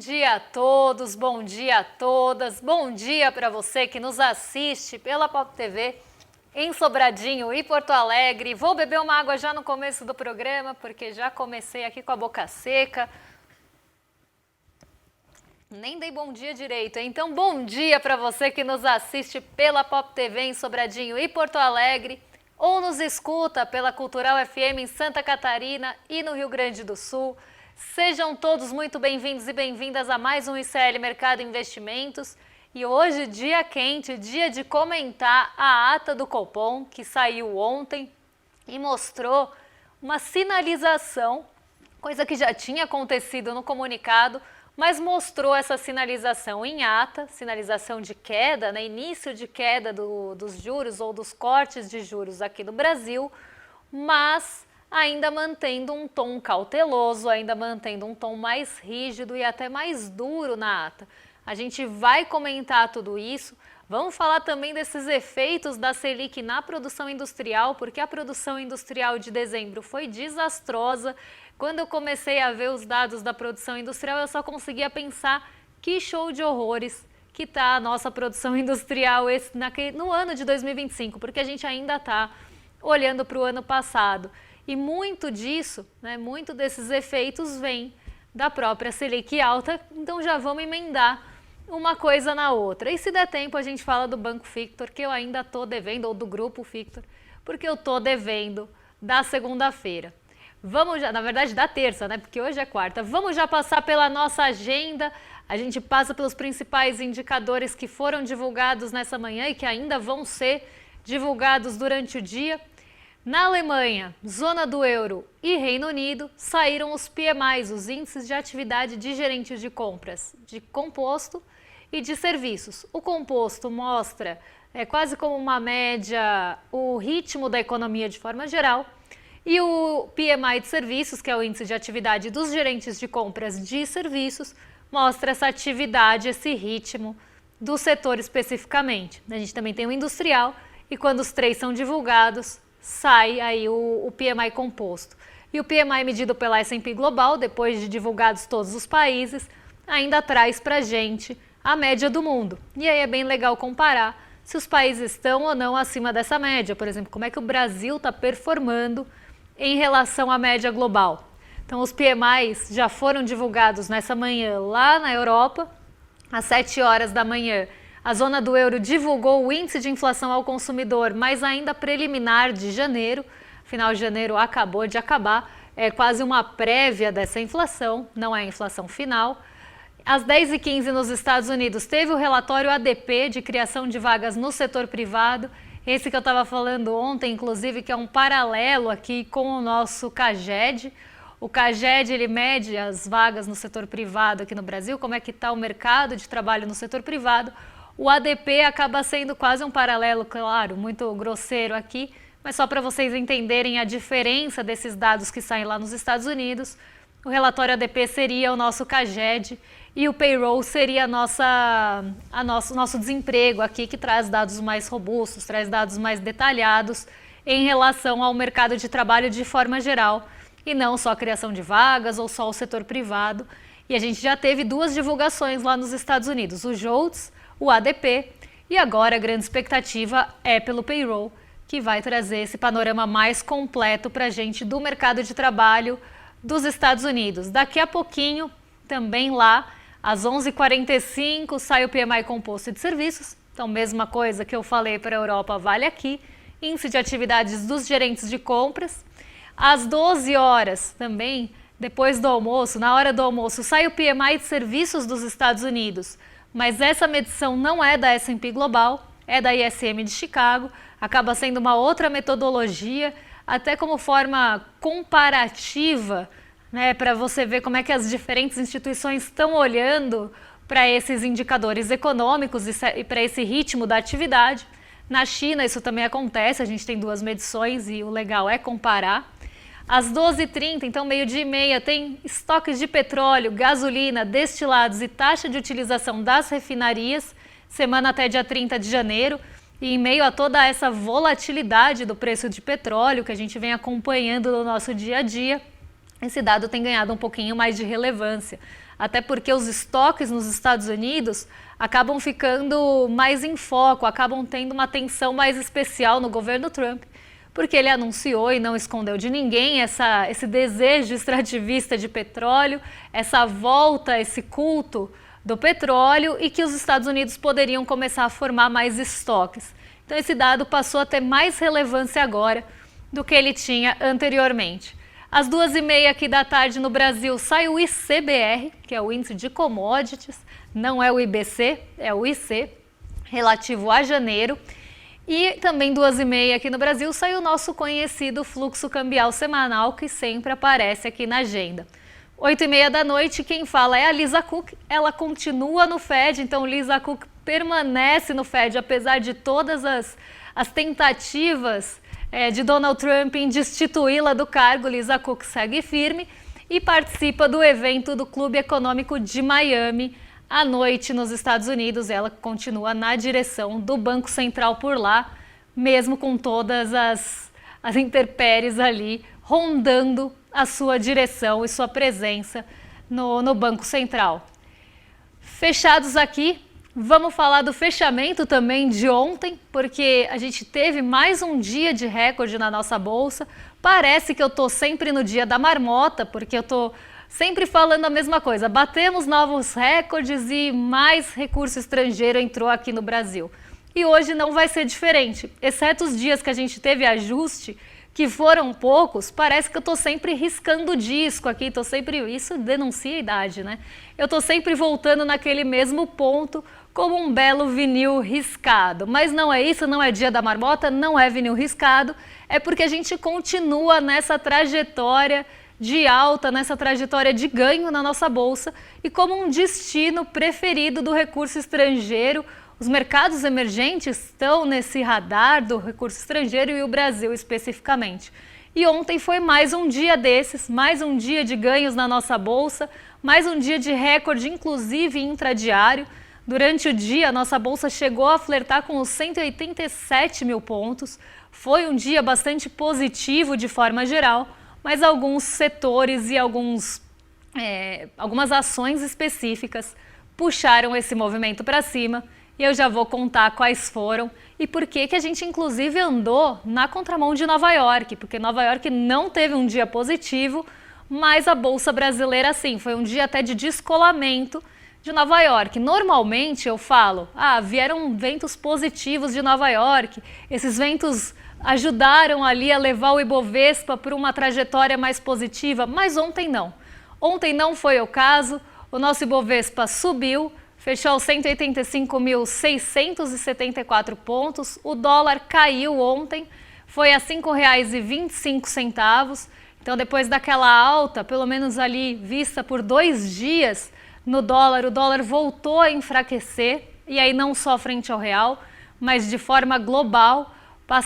dia a todos, bom dia a todas, bom dia para você que nos assiste pela Pop TV em Sobradinho e Porto Alegre. Vou beber uma água já no começo do programa, porque já comecei aqui com a boca seca. Nem dei bom dia direito, então bom dia para você que nos assiste pela Pop TV em Sobradinho e Porto Alegre, ou nos escuta pela Cultural FM em Santa Catarina e no Rio Grande do Sul. Sejam todos muito bem-vindos e bem-vindas a mais um ICL Mercado Investimentos. E hoje, dia quente, dia de comentar a ata do Copom, que saiu ontem e mostrou uma sinalização, coisa que já tinha acontecido no comunicado, mas mostrou essa sinalização em ata, sinalização de queda, né, início de queda dos juros ou dos cortes de juros aqui no Brasil, mas ainda mantendo um tom cauteloso, ainda mantendo um tom mais rígido e até mais duro na ata. A gente vai comentar tudo isso, vamos falar também desses efeitos da Selic na produção industrial, porque a produção industrial de dezembro foi desastrosa. Quando eu comecei a ver os dados da produção industrial, eu só conseguia pensar que show de horrores que está a nossa produção industrial no ano de 2025, porque a gente ainda está olhando para o ano passado. E muito disso, né, muito desses efeitos vem da própria Selic alta, então já vamos emendar uma coisa na outra. E se der tempo a gente fala do Banco Victor, que eu ainda estou devendo, ou do Grupo Victor, porque eu estou devendo da segunda-feira. Vamos já, na verdade da terça, né, porque hoje é quarta. Vamos já passar pela nossa agenda, a gente passa pelos principais indicadores que foram divulgados nessa manhã e que ainda vão ser divulgados durante o dia. Na Alemanha, zona do euro e Reino Unido, saíram os PMIs, os índices de atividade de gerentes de compras, de composto e de serviços. O composto mostra, quase como uma média, o ritmo da economia de forma geral, e o PMI de serviços, que é o índice de atividade dos gerentes de compras de serviços, mostra essa atividade, esse ritmo do setor especificamente. A gente também tem o industrial, e quando os três são divulgados, sai aí o PMI composto. E o PMI medido pela S&P Global, depois de divulgados todos os países, ainda traz para a gente a média do mundo. E aí é bem legal comparar se os países estão ou não acima dessa média. Por exemplo, como é que o Brasil está performando em relação à média global. Então os PMIs já foram divulgados nessa manhã lá na Europa, às 7 horas da manhã. A zona do euro divulgou o índice de inflação ao consumidor, mas ainda preliminar de janeiro. Afinal, de janeiro acabou de acabar. É quase uma prévia dessa inflação, não é a inflação final. Às 10h15 nos Estados Unidos teve o relatório ADP de criação de vagas no setor privado. Esse que eu estava falando ontem, inclusive, que é um paralelo aqui com o nosso CAGED. O CAGED, ele mede as vagas no setor privado aqui no Brasil, como é que está o mercado de trabalho no setor privado. O ADP acaba sendo quase um paralelo, claro, muito grosseiro aqui, mas só para vocês entenderem a diferença desses dados que saem lá nos Estados Unidos. O relatório ADP seria o nosso CAGED e o payroll seria nosso desemprego aqui, que traz dados mais robustos, traz dados mais detalhados em relação ao mercado de trabalho de forma geral, e não só a criação de vagas ou só o setor privado. E a gente já teve 2 divulgações lá nos Estados Unidos, o JOLTS, o ADP, e agora a grande expectativa é pelo payroll, que vai trazer esse panorama mais completo para a gente do mercado de trabalho dos Estados Unidos. Daqui a pouquinho, também lá, às 11h45, sai o PMI composto de serviços. Então, mesma coisa que eu falei para a Europa vale aqui. Índice de atividades dos gerentes de compras. Às 12 horas, também, depois do almoço, na hora do almoço, sai o PMI de serviços dos Estados Unidos. Mas essa medição não é da S&P Global, é da ISM de Chicago, acaba sendo uma outra metodologia, até como forma comparativa, né, para você ver como é que as diferentes instituições estão olhando para esses indicadores econômicos e para esse ritmo da atividade. Na China isso também acontece, a gente tem 2 medições e o legal é comparar. Às 12h30, então 12h30, tem estoques de petróleo, gasolina, destilados e taxa de utilização das refinarias, semana até dia 30 de janeiro. E em meio a toda essa volatilidade do preço de petróleo que a gente vem acompanhando no nosso dia a dia, esse dado tem ganhado um pouquinho mais de relevância. até porque os estoques nos Estados Unidos acabam ficando mais em foco, acabam tendo uma atenção mais especial no governo Trump, porque ele anunciou e não escondeu de ninguém esse desejo extrativista de petróleo, essa volta, esse culto do petróleo e que os Estados Unidos poderiam começar a formar mais estoques. Então esse dado passou a ter mais relevância agora do que ele tinha anteriormente. Às 2h30 aqui da tarde no Brasil sai o ICBR, que é o índice de commodities, não é o IBC, é o IC, relativo a janeiro. E também 2h30 aqui no Brasil sai o nosso conhecido fluxo cambial semanal, que sempre aparece aqui na agenda. 8h30 da noite, quem fala é a Lisa Cook, ela continua no Fed, então Lisa Cook permanece no Fed, apesar de todas as tentativas de Donald Trump em destituí-la do cargo. Lisa Cook segue firme e participa do evento do Clube Econômico de Miami à noite nos Estados Unidos. Ela continua na direção do Banco Central por lá, mesmo com todas as intempéries ali rondando a sua direção e sua presença no Banco Central. Fechados aqui, vamos falar do fechamento também de ontem, porque a gente teve mais um dia de recorde na nossa bolsa. Parece que eu estou sempre no dia da marmota, porque eu estou sempre falando a mesma coisa. Batemos novos recordes e mais recurso estrangeiro entrou aqui no Brasil. E hoje não vai ser diferente, exceto os dias que a gente teve ajuste, que foram poucos. Parece que eu estou sempre riscando o disco aqui, isso denuncia a idade, né? Eu estou sempre voltando naquele mesmo ponto, como um belo vinil riscado. Mas não é isso, não é dia da marmota, não é vinil riscado, é porque a gente continua nessa trajetória de alta, nessa trajetória de ganho na nossa bolsa e como um destino preferido do recurso estrangeiro. Os mercados emergentes estão nesse radar do recurso estrangeiro e o Brasil especificamente. E ontem foi mais um dia desses, mais um dia de ganhos na nossa bolsa, mais um dia de recorde, inclusive intradiário. Durante o dia, a nossa bolsa chegou a flertar com os 187 mil pontos. Foi um dia bastante positivo de forma geral, mas alguns setores e algumas ações específicas puxaram esse movimento para cima. E eu já vou contar quais foram e por que a gente inclusive andou na contramão de Nova York, porque Nova York não teve um dia positivo, mas a Bolsa Brasileira sim, foi um dia até de descolamento de Nova York. Normalmente eu falo, vieram ventos positivos de Nova York, esses ventos ajudaram ali a levar o Ibovespa por uma trajetória mais positiva, mas ontem não. Ontem não foi o caso, o nosso Ibovespa subiu, fechou aos 185.674 pontos, o dólar caiu ontem, foi a R$ 5,25, então depois daquela alta, pelo menos ali vista por 2 dias no dólar, o dólar voltou a enfraquecer, e aí não só frente ao real, mas de forma global. A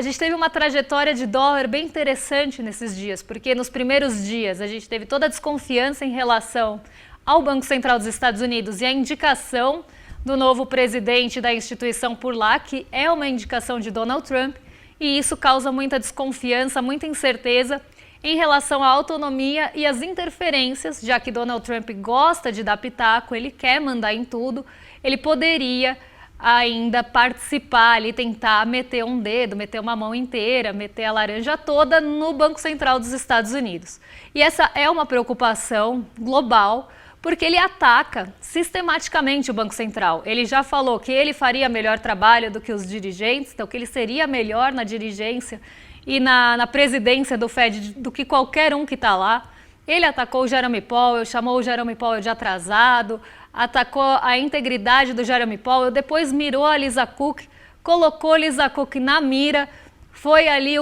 gente teve uma trajetória de dólar bem interessante nesses dias, porque nos primeiros dias a gente teve toda a desconfiança em relação ao Banco Central dos Estados Unidos e a indicação do novo presidente da instituição por lá, que é uma indicação de Donald Trump, e isso causa muita desconfiança, muita incerteza em relação à autonomia e às interferências, já que Donald Trump gosta de dar pitaco, ele quer mandar em tudo, ele poderia ainda participar ali, tentar meter um dedo, meter uma mão inteira, meter a laranja toda no Banco Central dos Estados Unidos. E essa é uma preocupação global, porque ele ataca sistematicamente o Banco Central. Ele já falou que ele faria melhor trabalho do que os dirigentes, então que ele seria melhor na dirigência e na presidência do Fed do que qualquer um que está lá. Ele atacou o Jerome Powell, chamou o Jerome Powell de atrasado, atacou a integridade do Jerome Powell, depois mirou a Lisa Cook, colocou Lisa Cook na mira, foi ali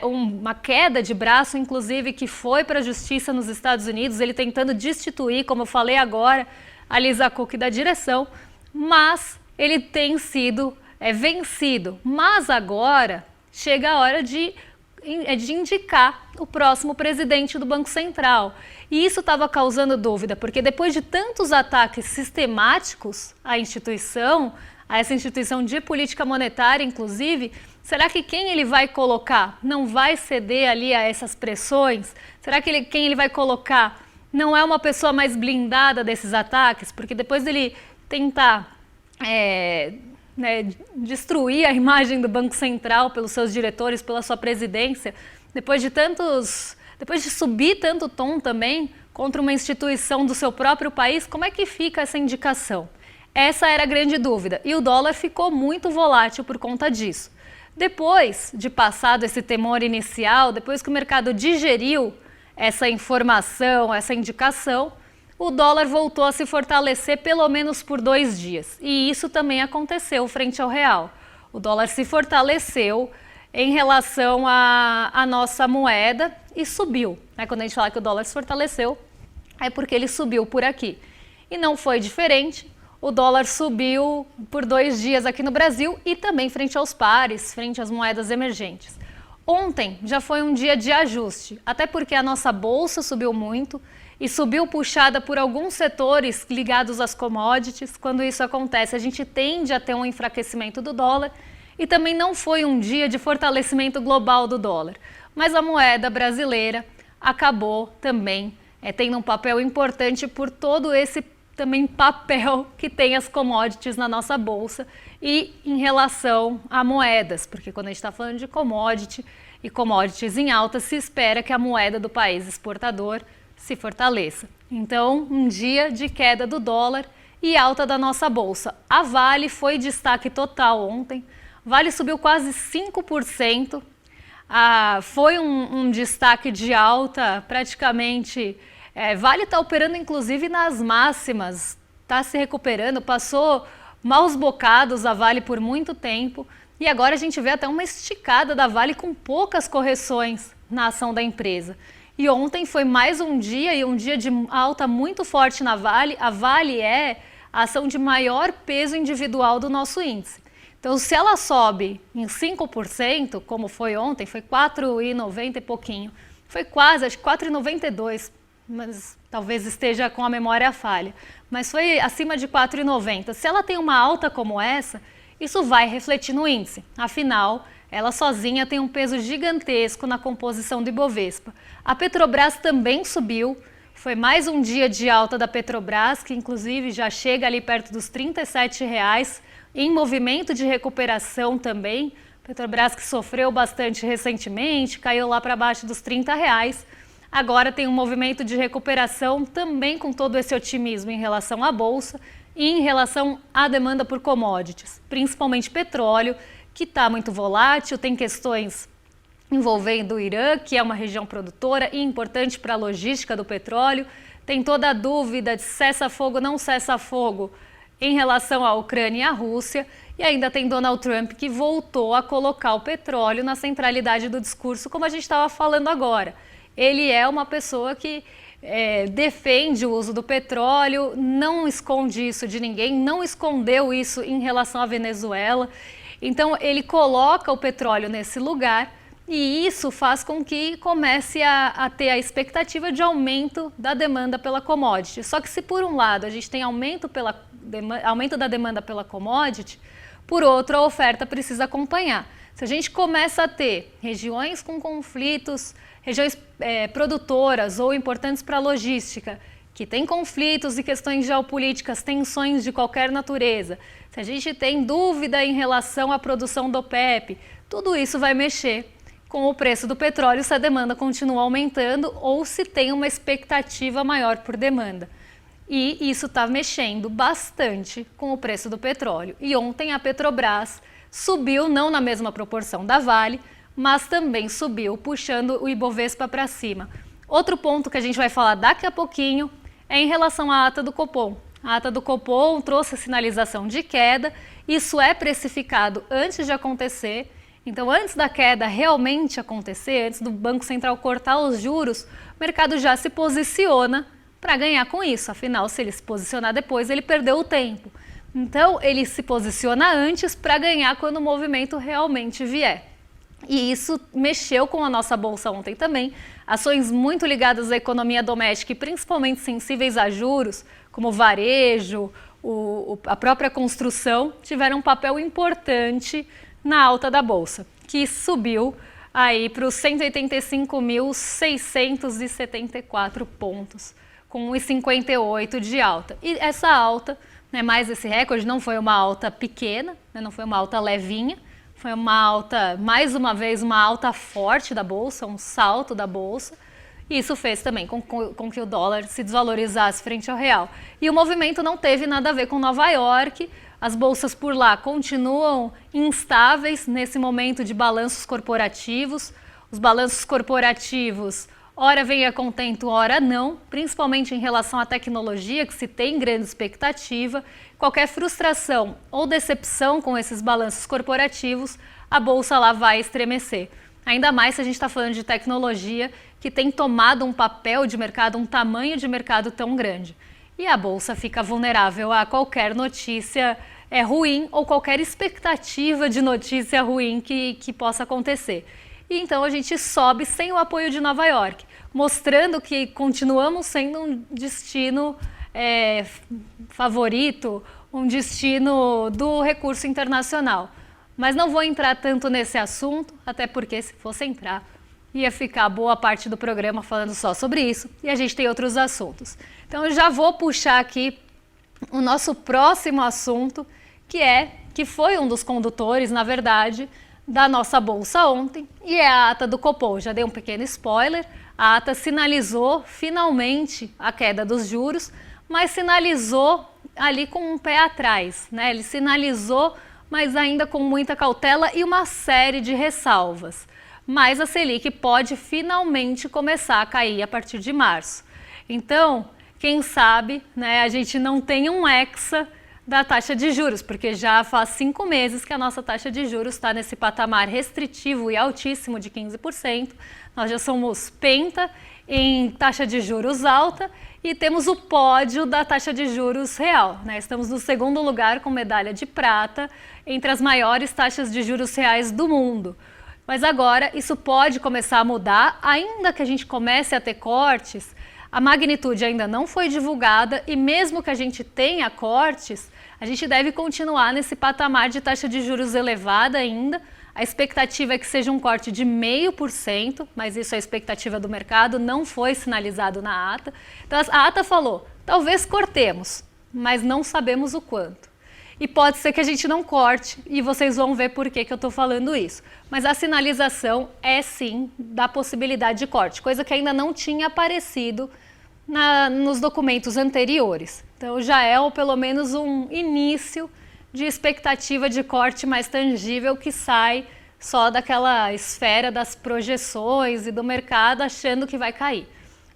uma queda de braço, inclusive, que foi para a justiça nos Estados Unidos, ele tentando destituir, como eu falei agora, a Lisa Cook da direção, mas ele tem sido vencido. Mas agora chega a hora de indicar o próximo presidente do Banco Central. E isso estava causando dúvida, porque depois de tantos ataques sistemáticos à instituição, a essa instituição de política monetária, inclusive, será que quem ele vai colocar não vai ceder ali a essas pressões? Será que quem ele vai colocar não é uma pessoa mais blindada desses ataques, porque depois dele tentar destruir a imagem do Banco Central pelos seus diretores, pela sua presidência, depois de subir tanto tom também contra uma instituição do seu próprio país, como é que fica essa indicação? Essa era a grande dúvida, e o dólar ficou muito volátil por conta disso. Depois de passado esse temor inicial, depois que o mercado digeriu essa informação, essa indicação, o dólar voltou a se fortalecer pelo menos por 2 dias. E isso também aconteceu frente ao real. O dólar se fortaleceu em relação à nossa moeda e subiu. Quando a gente fala que o dólar se fortaleceu, é porque ele subiu por aqui. E não foi diferente. O dólar subiu por 2 dias aqui no Brasil e também frente aos pares, frente às moedas emergentes. Ontem já foi um dia de ajuste, até porque a nossa bolsa subiu muito e subiu puxada por alguns setores ligados às commodities. Quando isso acontece, a gente tende a ter um enfraquecimento do dólar e também não foi um dia de fortalecimento global do dólar. Mas a moeda brasileira acabou também tendo um papel importante por todo esse também papel que tem as commodities na nossa bolsa e em relação a moedas, porque quando a gente está falando de commodity e commodities em alta, se espera que a moeda do país exportador se fortaleça. Então, um dia de queda do dólar e alta da nossa bolsa. A Vale foi destaque total ontem, Vale subiu quase 5%, foi um destaque de alta praticamente. Vale está operando inclusive nas máximas, está se recuperando, passou maus bocados a Vale por muito tempo e agora a gente vê até uma esticada da Vale com poucas correções na ação da empresa. E ontem foi mais um dia e um dia de alta muito forte na Vale. A Vale é a ação de maior peso individual do nosso índice. Então, se ela sobe em 5%, como foi ontem, foi 4,90 e pouquinho, foi quase, acho que 4,92, mas talvez esteja com a memória falha, mas foi acima de 4,90. Se ela tem uma alta como essa, isso vai refletir no índice. Afinal, ela sozinha tem um peso gigantesco na composição do Ibovespa. A Petrobras também subiu, foi mais um dia de alta da Petrobras, que inclusive já chega ali perto dos R$ 37,00, em movimento de recuperação também. Petrobras que sofreu bastante recentemente, caiu lá para baixo dos R$ 30,00. Agora tem um movimento de recuperação também com todo esse otimismo em relação à Bolsa e em relação à demanda por commodities, principalmente petróleo, que está muito volátil, tem questões envolvendo o Irã, que é uma região produtora e importante para a logística do petróleo, tem toda a dúvida de cessa-fogo ou não cessa-fogo em relação à Ucrânia e à Rússia, e ainda tem Donald Trump que voltou a colocar o petróleo na centralidade do discurso, como a gente estava falando agora. Ele é uma pessoa que defende o uso do petróleo, não esconde isso de ninguém, não escondeu isso em relação à Venezuela. Então, ele coloca o petróleo nesse lugar e isso faz com que comece a ter a expectativa de aumento da demanda pela commodity. Só que se por um lado a gente tem aumento da demanda pela commodity, por outro a oferta precisa acompanhar. Se a gente começa a ter regiões com conflitos, regiões produtoras ou importantes para a logística, que tem conflitos e questões geopolíticas, tensões de qualquer natureza, se a gente tem dúvida em relação à produção do OPEP, tudo isso vai mexer com o preço do petróleo se a demanda continua aumentando ou se tem uma expectativa maior por demanda. E isso está mexendo bastante com o preço do petróleo. E ontem a Petrobras subiu, não na mesma proporção da Vale, mas também subiu, puxando o Ibovespa para cima. Outro ponto que a gente vai falar daqui a pouquinho é em relação à ata do Copom. A ata do Copom trouxe a sinalização de queda, isso é precificado antes de acontecer. Então, antes da queda realmente acontecer, antes do Banco Central cortar os juros, o mercado já se posiciona para ganhar com isso. Afinal, se ele se posicionar depois, ele perdeu o tempo. Então, ele se posiciona antes para ganhar quando o movimento realmente vier. E isso mexeu com a nossa bolsa ontem também. Ações muito ligadas à economia doméstica e principalmente sensíveis a juros, como o varejo, a própria construção, tiveram um papel importante na alta da bolsa, que subiu aí para os 185.674 pontos, com 1,58 de alta. E essa alta, né, mais esse recorde, não foi uma alta pequena, né, não foi uma alta levinha, foi uma alta, mais uma vez, uma alta forte da Bolsa, um salto da Bolsa. E isso fez também com que o dólar se desvalorizasse frente ao real. E o movimento não teve nada a ver com Nova York. As bolsas por lá continuam instáveis nesse momento de balanços corporativos. Os balanços corporativos, ora vem a contento, ora não, principalmente em relação à tecnologia, que se tem grande expectativa. Qualquer frustração ou decepção com esses balanços corporativos, a bolsa lá vai estremecer. Ainda mais se a gente está falando de tecnologia que tem tomado um papel de mercado, um tamanho de mercado tão grande. E a bolsa fica vulnerável a qualquer notícia ruim ou qualquer expectativa de notícia ruim que possa acontecer. E então a gente sobe sem o apoio de Nova York, mostrando que continuamos sendo um destino favorito, um destino do recurso internacional. Mas não vou entrar tanto nesse assunto, até porque se fosse entrar, ia ficar boa parte do programa falando só sobre isso, e a gente tem outros assuntos. Então eu já vou puxar aqui o nosso próximo assunto, que foi um dos condutores, na verdade, da nossa bolsa ontem, e é a ata do Copom. Já dei um pequeno spoiler, a ata sinalizou finalmente a queda dos juros, mas sinalizou ali com um pé atrás, né? Ele sinalizou, mas ainda com muita cautela e uma série de ressalvas. Mas a Selic pode finalmente começar a cair a partir de março. Então, quem sabe, né, a gente não tem um hexa da taxa de juros, porque já faz 5 meses que a nossa taxa de juros está nesse patamar restritivo e altíssimo de 15%. Nós já somos penta em taxa de juros alta e temos o pódio da taxa de juros real, né? Estamos no segundo lugar com medalha de prata entre as maiores taxas de juros reais do mundo. Mas agora isso pode começar a mudar, ainda que a gente comece a ter cortes, a magnitude ainda não foi divulgada e mesmo que a gente tenha cortes, a gente deve continuar nesse patamar de taxa de juros elevada ainda. A expectativa é que seja um corte de 0,5%, mas isso é a expectativa do mercado, não foi sinalizado na ata. Então a ata falou, talvez cortemos, mas não sabemos o quanto. E pode ser que a gente não corte, e vocês vão ver por que eu estou falando isso. Mas a sinalização é sim da possibilidade de corte, coisa que ainda não tinha aparecido nos documentos anteriores. Então já é ou pelo menos um início de expectativa de corte mais tangível que sai só daquela esfera das projeções e do mercado achando que vai cair.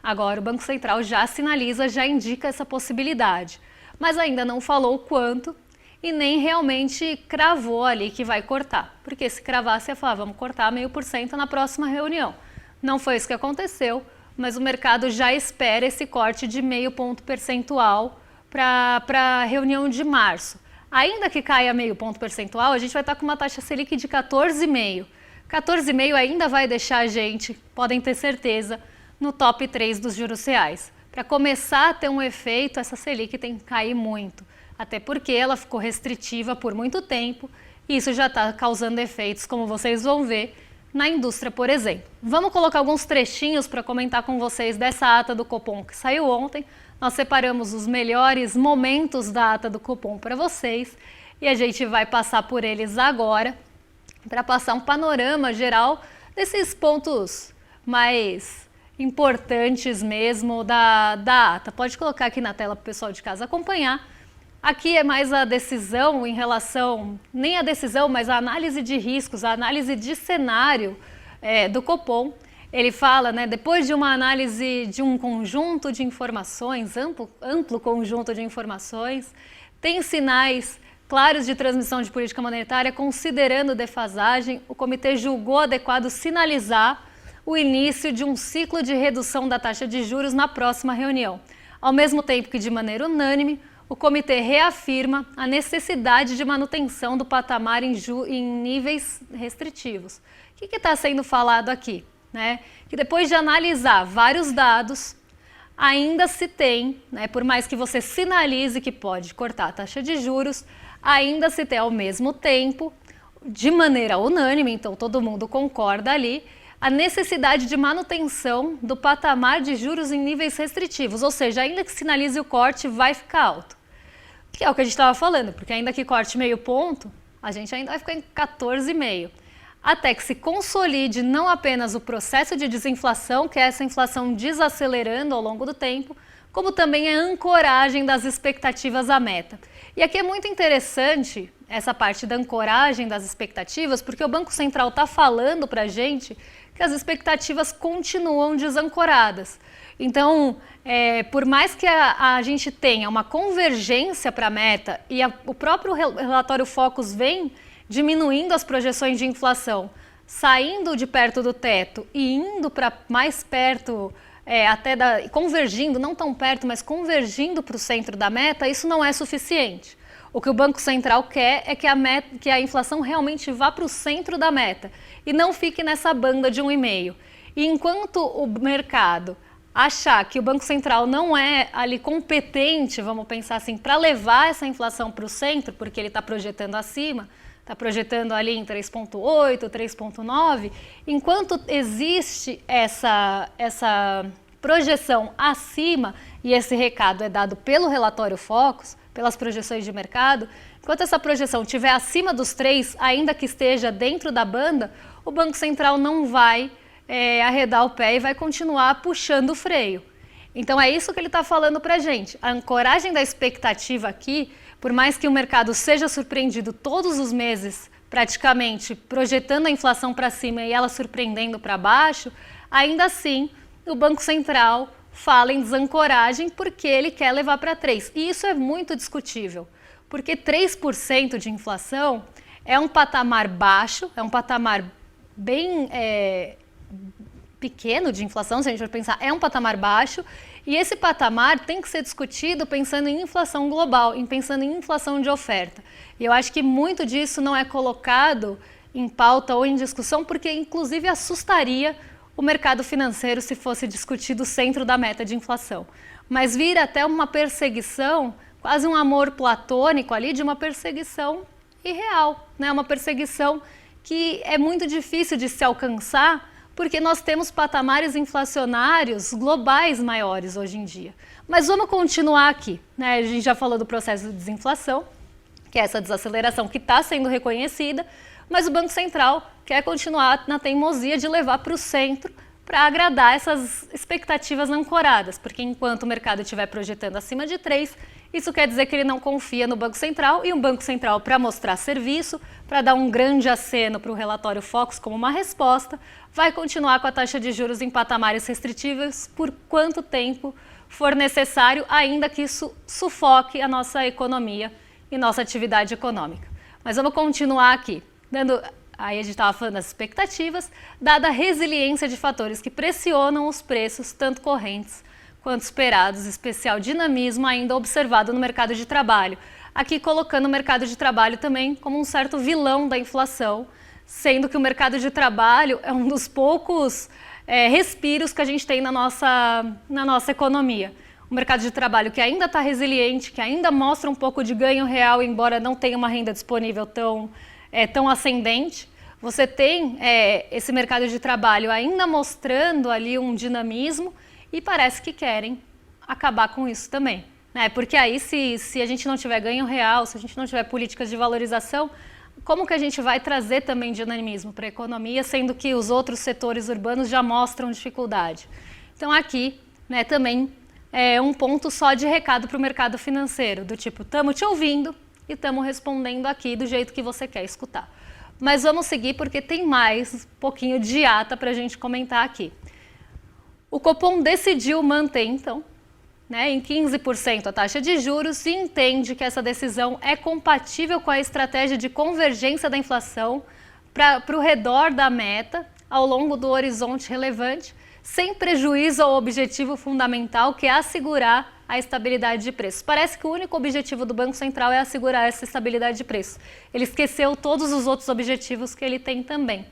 Agora o Banco Central já sinaliza, já indica essa possibilidade, mas ainda não falou o quanto e nem realmente cravou ali que vai cortar, porque se cravasse ia falar, vamos cortar 0,5% na próxima reunião. Não foi isso que aconteceu, mas o mercado já espera esse corte de 0,5 ponto percentual para a reunião de março. Ainda que caia 0,5 ponto percentual, a gente vai estar com uma taxa Selic de 14,5%. 14,5% ainda vai deixar a gente, podem ter certeza, no top 3 dos juros reais. Para começar a ter um efeito, essa Selic tem que cair muito. Até porque ela ficou restritiva por muito tempo e isso já está causando efeitos, como vocês vão ver, na indústria, por exemplo. Vamos colocar alguns trechinhos para comentar com vocês dessa ata do Copom que saiu ontem. Nós separamos os melhores momentos da ata do Copom para vocês e a gente vai passar por eles agora para passar um panorama geral desses pontos mais importantes mesmo da ata. Pode colocar aqui na tela para o pessoal de casa acompanhar. Aqui é mais a decisão em relação, nem a decisão, mas a análise de riscos, a análise de cenário do Copom. Ele fala, né, depois de uma análise de um conjunto de informações, amplo conjunto de informações, tem sinais claros de transmissão de política monetária, considerando defasagem, o comitê julgou adequado sinalizar o início de um ciclo de redução da taxa de juros na próxima reunião. Ao mesmo tempo que, de maneira unânime, o comitê reafirma a necessidade de manutenção do patamar em níveis restritivos. O que está sendo falado aqui? Né? Que depois de analisar vários dados, ainda se tem, né, por mais que você sinalize que pode cortar a taxa de juros, ainda se tem ao mesmo tempo, de maneira unânime, então todo mundo concorda ali, a necessidade de manutenção do patamar de juros em níveis restritivos, ou seja, ainda que sinalize o corte, vai ficar alto. Que é o que a gente estava falando, porque ainda que corte meio ponto, a gente ainda vai ficar em 14,5. Até que se consolide não apenas o processo de desinflação, que é essa inflação desacelerando ao longo do tempo, como também a ancoragem das expectativas à meta. E aqui é muito interessante essa parte da ancoragem das expectativas, porque o Banco Central está falando para a gente que as expectativas continuam desancoradas. Então, por mais que a gente tenha uma convergência para a meta e o próprio relatório Focus vem diminuindo as projeções de inflação, saindo de perto do teto e indo para mais perto, convergindo, não tão perto, mas convergindo para o centro da meta, isso não é suficiente. O que o Banco Central quer é que a inflação realmente vá para o centro da meta e não fique nessa banda de 1,5. E enquanto o mercado achar que o Banco Central não é ali competente, vamos pensar assim, para levar essa inflação para o centro, porque ele está projetando acima, está projetando ali em 3,8, 3,9, enquanto existe essa projeção acima, e esse recado é dado pelo relatório Focus, pelas projeções de mercado, enquanto essa projeção estiver acima dos 3, ainda que esteja dentro da banda, o Banco Central não vai arredar o pé e vai continuar puxando o freio. Então é isso que ele está falando para a gente. A ancoragem da expectativa aqui, por mais que o mercado seja surpreendido todos os meses, praticamente projetando a inflação para cima e ela surpreendendo para baixo, ainda assim o Banco Central fala em desancoragem porque ele quer levar para 3. E isso é muito discutível, porque 3% de inflação é um patamar baixo, é um patamar bem pequeno de inflação, se a gente for pensar, é um patamar baixo, e esse patamar tem que ser discutido pensando em inflação global, pensando em inflação de oferta. E eu acho que muito disso não é colocado em pauta ou em discussão, porque inclusive assustaria o mercado financeiro se fosse discutido o centro da meta de inflação. Mas vira até uma perseguição, quase um amor platônico ali, de uma perseguição irreal, né? Uma perseguição que é muito difícil de se alcançar, porque nós temos patamares inflacionários globais maiores hoje em dia. Mas vamos continuar aqui, né? A gente já falou do processo de desinflação, que é essa desaceleração que está sendo reconhecida, mas o Banco Central quer continuar na teimosia de levar para o centro para agradar essas expectativas ancoradas, porque enquanto o mercado estiver projetando acima de 3, isso quer dizer que ele não confia no Banco Central, e o Banco Central, para mostrar serviço, para dar um grande aceno para o relatório Focus como uma resposta, vai continuar com a taxa de juros em patamares restritivos por quanto tempo for necessário, ainda que isso sufoque a nossa economia e nossa atividade econômica. Mas vamos continuar aqui, aí a gente estava falando das expectativas, dada a resiliência de fatores que pressionam os preços, tanto correntes quanto esperados, especial dinamismo ainda observado no mercado de trabalho. Aqui colocando o mercado de trabalho também como um certo vilão da inflação, sendo que o mercado de trabalho é um dos poucos respiros que a gente tem na nossa economia. O mercado de trabalho que ainda está resiliente, que ainda mostra um pouco de ganho real, embora não tenha uma renda disponível tão ascendente. Você tem esse mercado de trabalho ainda mostrando ali um dinamismo, e parece que querem acabar com isso também, né? Porque aí se a gente não tiver ganho real, se a gente não tiver políticas de valorização, como que a gente vai trazer também dinamismo para a economia, sendo que os outros setores urbanos já mostram dificuldade? Então aqui, né, também é um ponto só de recado para o mercado financeiro, do tipo, estamos te ouvindo e estamos respondendo aqui do jeito que você quer escutar. Mas vamos seguir porque tem mais um pouquinho de ata para a gente comentar aqui. O Copom decidiu manter, então, né, em 15% a taxa de juros e entende que essa decisão é compatível com a estratégia de convergência da inflação para o redor da meta ao longo do horizonte relevante, sem prejuízo ao objetivo fundamental, que é assegurar a estabilidade de preços. Parece que o único objetivo do Banco Central é assegurar essa estabilidade de preços. Ele esqueceu todos os outros objetivos que ele tem também.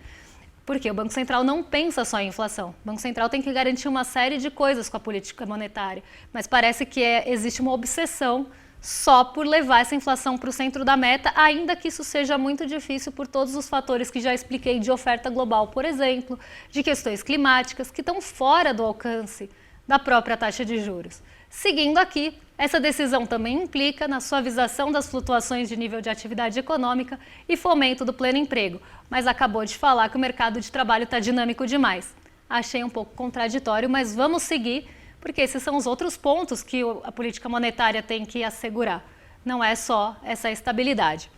Porque o Banco Central não pensa só em inflação. O Banco Central tem que garantir uma série de coisas com a política monetária. Mas parece que existe uma obsessão só por levar essa inflação para o centro da meta, ainda que isso seja muito difícil por todos os fatores que já expliquei de oferta global, por exemplo, de questões climáticas que estão fora do alcance da própria taxa de juros. Seguindo aqui, essa decisão também implica na suavização das flutuações de nível de atividade econômica e fomento do pleno emprego, mas acabou de falar que o mercado de trabalho está dinâmico demais. Achei um pouco contraditório, mas vamos seguir, porque esses são os outros pontos que a política monetária tem que assegurar. Não é só essa estabilidade.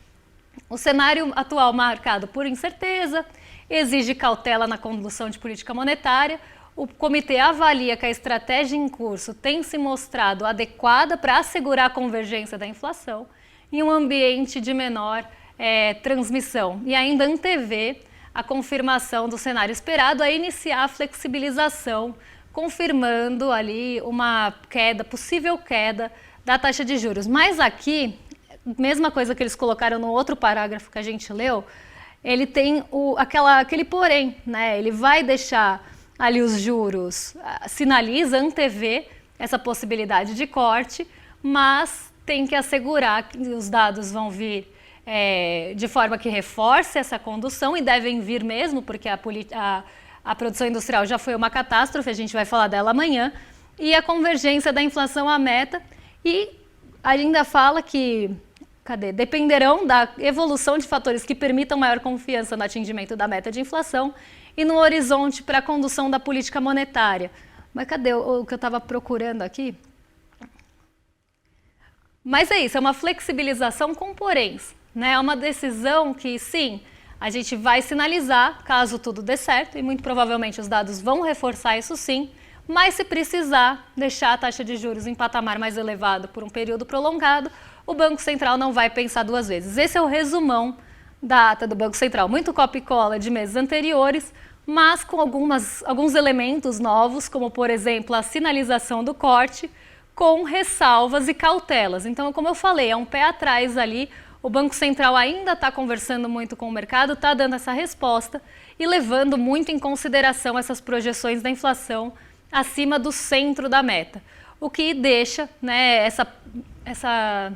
O cenário atual marcado por incerteza, exige cautela na condução de política monetária. O comitê avalia que a estratégia em curso tem se mostrado adequada para assegurar a convergência da inflação em um ambiente de menor transmissão e ainda antevê a confirmação do cenário esperado a iniciar a flexibilização, confirmando ali uma possível queda da taxa de juros. Mas aqui, mesma coisa que eles colocaram no outro parágrafo que a gente leu, ele tem aquele porém, né? Ele vai deixar ali os juros, antevê essa possibilidade de corte, mas tem que assegurar que os dados vão vir de forma que reforce essa condução, e devem vir mesmo, porque a produção industrial já foi uma catástrofe, a gente vai falar dela amanhã, e a convergência da inflação à meta, e ainda fala que dependerão da evolução de fatores que permitam maior confiança no atingimento da meta de inflação e no horizonte para a condução da política monetária. Mas cadê o que eu estava procurando aqui? Mas é isso, é uma flexibilização com poréns, né? É uma decisão que, sim, a gente vai sinalizar caso tudo dê certo, e muito provavelmente os dados vão reforçar isso sim, mas se precisar deixar a taxa de juros em patamar mais elevado por um período prolongado, o Banco Central não vai pensar duas vezes. Esse é o resumão da ata do Banco Central, muito copia e cola de meses anteriores, mas com alguns elementos novos, como por exemplo a sinalização do corte, com ressalvas e cautelas. Então, como eu falei, é um pé atrás ali, o Banco Central ainda está conversando muito com o mercado, está dando essa resposta e levando muito em consideração essas projeções da inflação acima do centro da meta, o que deixa, né, essa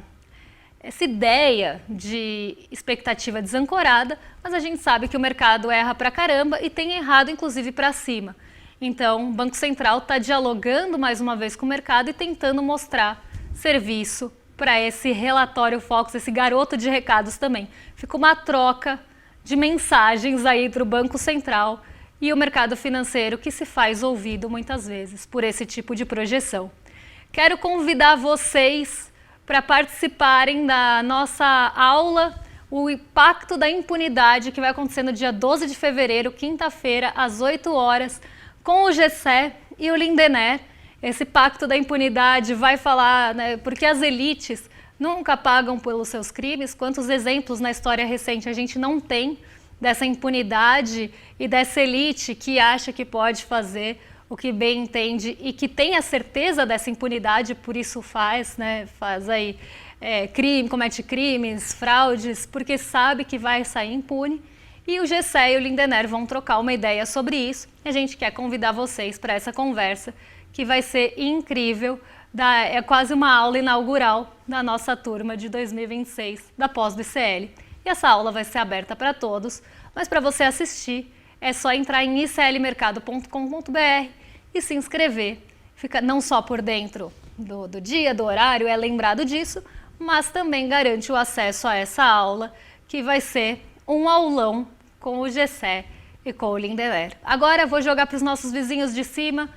ideia de expectativa desancorada, mas a gente sabe que o mercado erra pra caramba e tem errado inclusive para cima. Então, o Banco Central está dialogando mais uma vez com o mercado e tentando mostrar serviço para esse relatório Focus, esse garoto de recados também. Fica uma troca de mensagens aí entre o Banco Central e o mercado financeiro, que se faz ouvido muitas vezes por esse tipo de projeção. Quero convidar vocês para participarem da nossa aula, o impacto da impunidade, que vai acontecer no dia 12 de fevereiro, quinta-feira, às 8 horas, com o GCE e o Lindenner. Esse pacto da impunidade vai falar, né, porque as elites nunca pagam pelos seus crimes. Quantos exemplos na história recente a gente não tem dessa impunidade e dessa elite que acha que pode fazer o que bem entende e que tem a certeza dessa impunidade, por isso faz aí comete crimes, fraudes, porque sabe que vai sair impune. E o GCE e o Lindenner vão trocar uma ideia sobre isso. A gente quer convidar vocês para essa conversa, que vai ser incrível. É quase uma aula inaugural da nossa turma de 2026 da pós-BCL. E essa aula vai ser aberta para todos, mas para você assistir é só entrar em iclmercado.com.br e se inscrever. Fica não só por dentro do dia, do horário, é lembrado disso, mas também garante o acesso a essa aula, que vai ser um aulão com o GCE e com o Lindenner. Agora eu vou jogar para os nossos vizinhos de cima.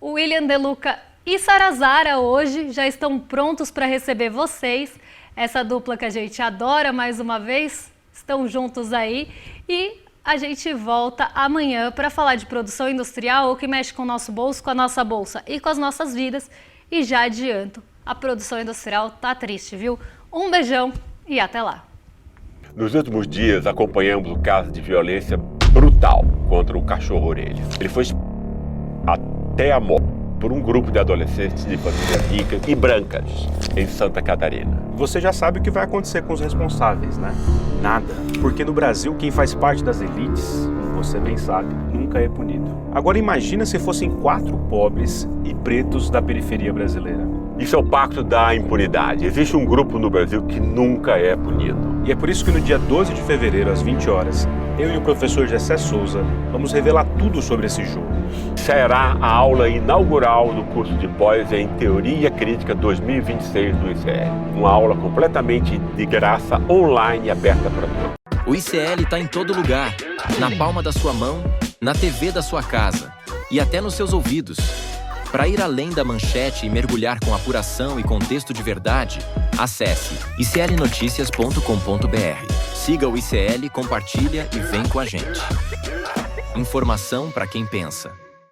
O William De Luca e Sarazara hoje já estão prontos para receber vocês. Essa dupla que a gente adora, mais uma vez, estão juntos aí. E a gente volta amanhã para falar de produção industrial, o que mexe com o nosso bolso, com a nossa bolsa e com as nossas vidas. E já adianto, a produção industrial tá triste, viu? Um beijão e até lá. Nos últimos dias, acompanhamos o caso de violência brutal contra o cachorro-orelha. Ele foi até a morte por um grupo de adolescentes de famílias ricas e brancas em Santa Catarina. Você já sabe o que vai acontecer com os responsáveis, né? Nada. Porque no Brasil, quem faz parte das elites, como você bem sabe, nunca é punido. Agora imagina se fossem 4 pobres e pretos da periferia brasileira. Isso é o pacto da impunidade. Existe um grupo no Brasil que nunca é punido. E é por isso que no dia 12 de fevereiro, às 20 horas, eu e o professor Gessé Souza vamos revelar tudo sobre esse jogo. Será a aula inaugural do curso de pós em Teoria Crítica 2026 do ICL. Uma aula completamente de graça, online e aberta para todos. O ICL está em todo lugar, na palma da sua mão, na TV da sua casa e até nos seus ouvidos. Para ir além da manchete e mergulhar com apuração e contexto de verdade, acesse iclnoticias.com.br. Siga o ICL, compartilha e vem com a gente. Informação para quem pensa.